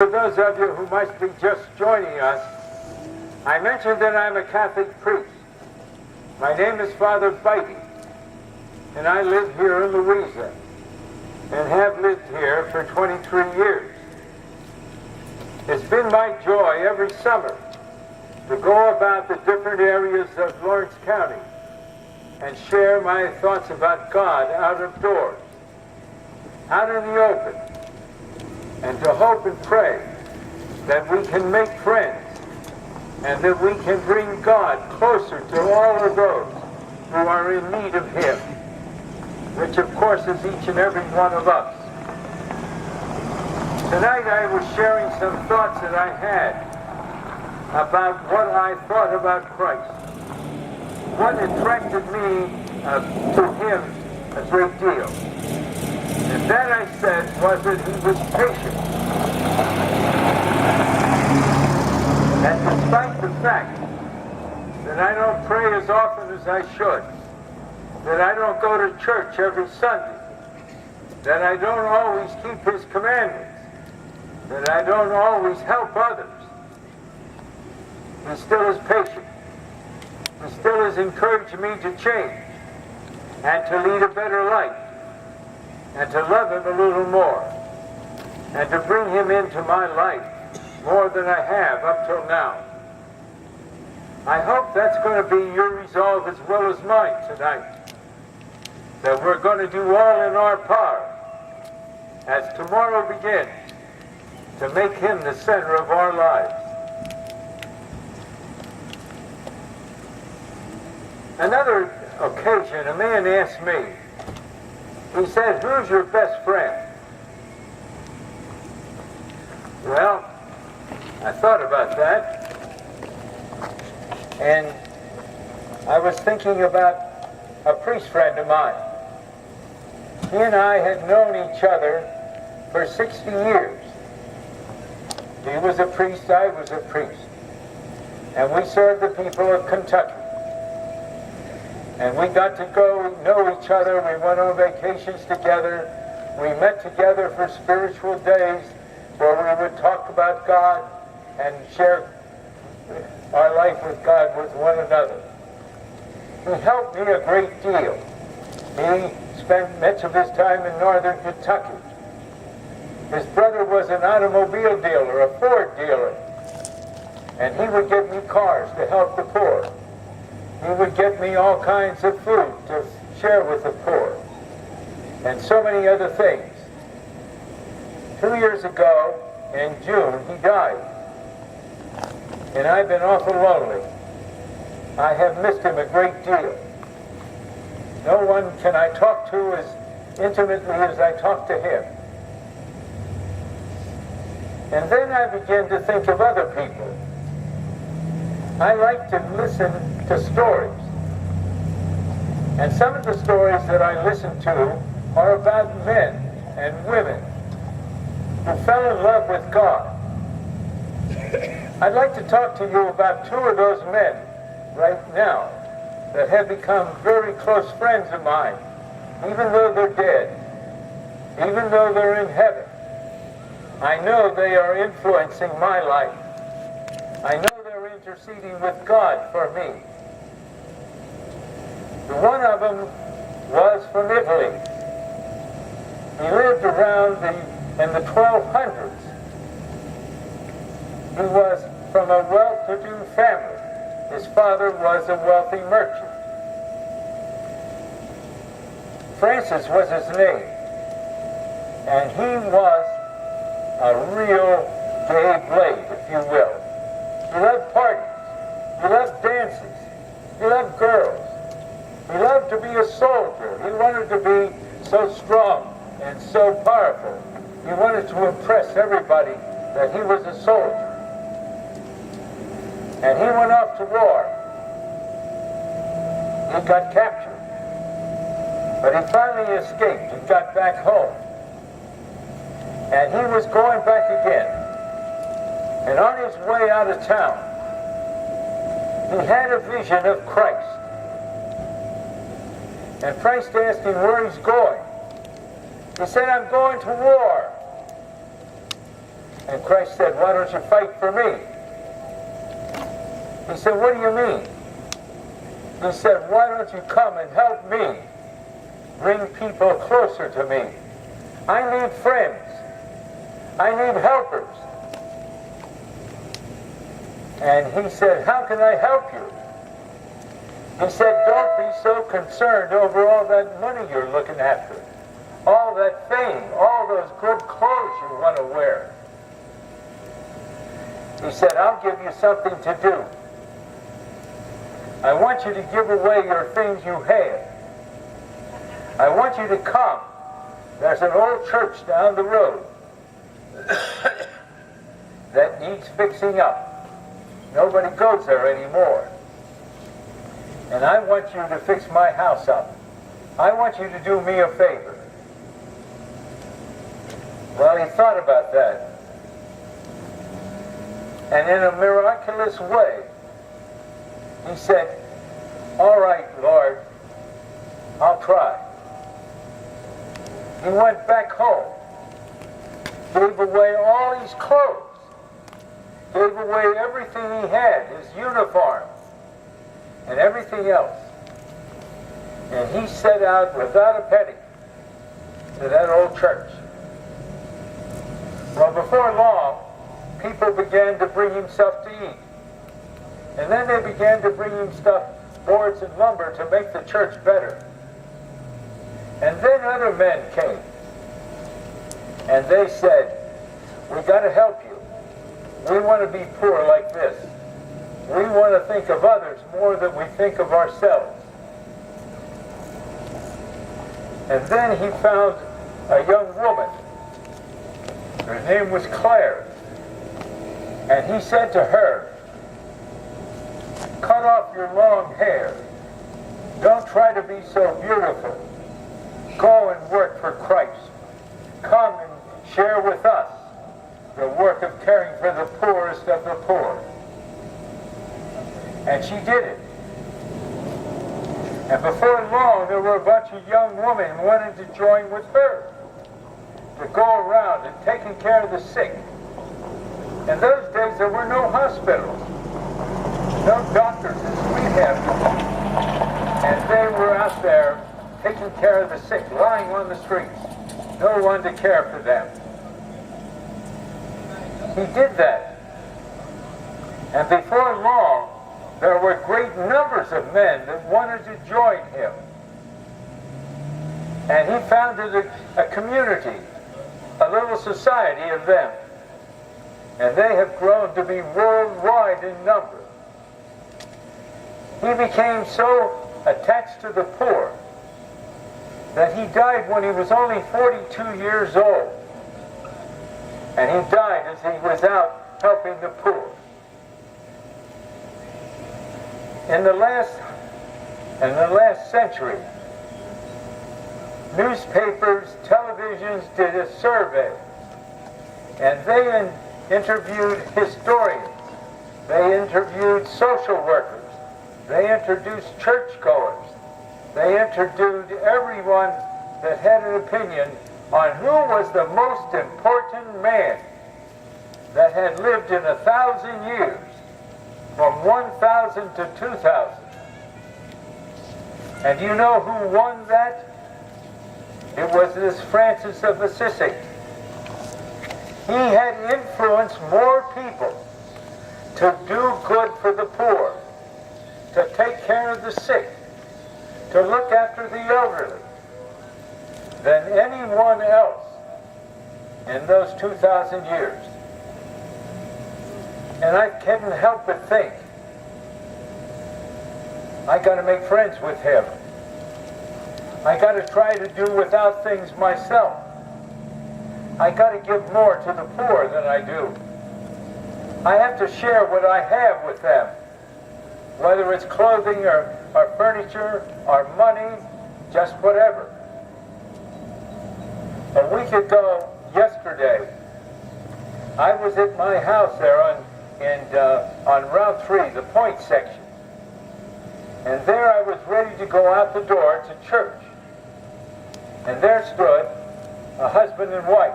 For those of you who might be just joining us, I mentioned that I'm a Catholic priest. My name is Father Beiting, and I live here in Louisa, and have lived here for 23 years. It's been my joy every summer to go about the different areas of Lawrence County and share my thoughts about God out of doors, out in the open, and to hope and pray that we can make friends and that we can bring God closer to all of those who are in need of Him, which of course is each and every one of us. Tonight I was sharing some thoughts that I had about what I thought about Christ. What attracted me to Him a great deal. And that, I said, was that He was patient. And despite the fact that I don't pray as often as I should, that I don't go to church every Sunday, that I don't always keep His commandments, that I don't always help others, He still is patient. He still is encouraging me to change and to lead a better life, and to love Him a little more, and to bring Him into my life more than I have up till now. I hope that's going to be your resolve as well as mine tonight, that we're going to do all in our power as tomorrow begins to make Him the center of our lives. Another occasion, a man asked me, he said, "Who's your best friend?" Well, I thought about that, and I was thinking about a priest friend of mine. He and I had known each other for 60 years. He was a priest, I was a priest. And we served the people of Kentucky. And we got to go know each other. We went on vacations together. We met together for spiritual days where we would talk about God and share our life with God with one another. He helped me a great deal. He spent much of his time in northern Kentucky. His brother was an automobile dealer, a Ford dealer, and he would get me cars to help the poor. He would get me all kinds of food to share with the poor, and so many other things. 2 years ago, in June, he died. And I've been awful lonely. I have missed him a great deal. No one can I talk to as intimately as I talk to him. And then I began to think of other people. I like to listen to stories. And some of the stories that I listen to are about men and women who fell in love with God. I'd like to talk to you about two of those men right now that have become very close friends of mine, even though they're dead, even though they're in heaven. I know they are influencing my life. I know they're interceding with God for me. One of them was from Italy. He lived around in the 1200s. He was from a well-to-do family. His father was a wealthy merchant. Francis was his name, and he was a real gay blade, if you will. He loved parties. He loved dances. He loved girls. He loved to be a soldier. He wanted to be so strong and so powerful. He wanted to impress everybody that he was a soldier. And he went off to war. He got captured. But he finally escaped and got back home. And he was going back again. And on his way out of town, he had a vision of Christ. And Christ asked him where he's going. He said, "I'm going to war." And Christ said, why don't you fight for me? He said, what do you mean? He said, why don't you come and help me bring people closer to me? I need friends. I need helpers. And he said, how can I help you? He said, don't be so concerned over all that money you're looking after, all that fame, all those good clothes you want to wear. He said, I'll give you something to do. I want you to give away your things you have. I want you to come. There's an old church down the road that needs fixing up. Nobody goes there anymore. And I want you to fix my house up. I want you to do me a favor. Well, he thought about that. And in a miraculous way, he said, all right, Lord, I'll try. He went back home, gave away all his clothes, gave away everything he had, his uniform, and everything else. And he set out without a penny to that old church. Well, before long, people began to bring him stuff to eat. And then they began to bring him stuff, boards and lumber, to make the church better. And then other men came. And they said, we got to help you. We want to be poor like this. We want to think of others more than we think of ourselves. And then he found a young woman. Her name was Claire. And he said to her, cut off your long hair. Don't try to be so beautiful. Go and work for Christ. Come and share with us the work of caring for the poorest of the poor. And she did it. And before long, there were a bunch of young women who wanted to join with her to go around and taking care of the sick. In those days, there were no hospitals, no doctors as we have them. And they were out there taking care of the sick, lying on the streets. No one to care for them. He did that. And before long, there were great numbers of men that wanted to join him. And he founded a community, a little society of them. And they have grown to be worldwide in number. He became so attached to the poor that he died when he was only 42 years old. And he died as he was out helping the poor. In the last century, newspapers, televisions did a survey, and they interviewed historians, they interviewed social workers, they introduced churchgoers, they interviewed everyone that had an opinion on who was the most important man that had lived in 1,000 years, from 1,000 to 2,000. And you know who won that? It was this Francis of Assisi. He had influenced more people to do good for the poor, to take care of the sick, to look after the elderly, than anyone else in those 2,000 years. And I couldn't help but think, I got to make friends with him. I got to try to do without things myself. I got to give more to the poor than I do. I have to share what I have with them, whether it's clothing or furniture or money, just whatever. A week ago, yesterday, I was at my house there on Route 3, the Point section. And there I was ready to go out the door to church. And there stood a husband and wife.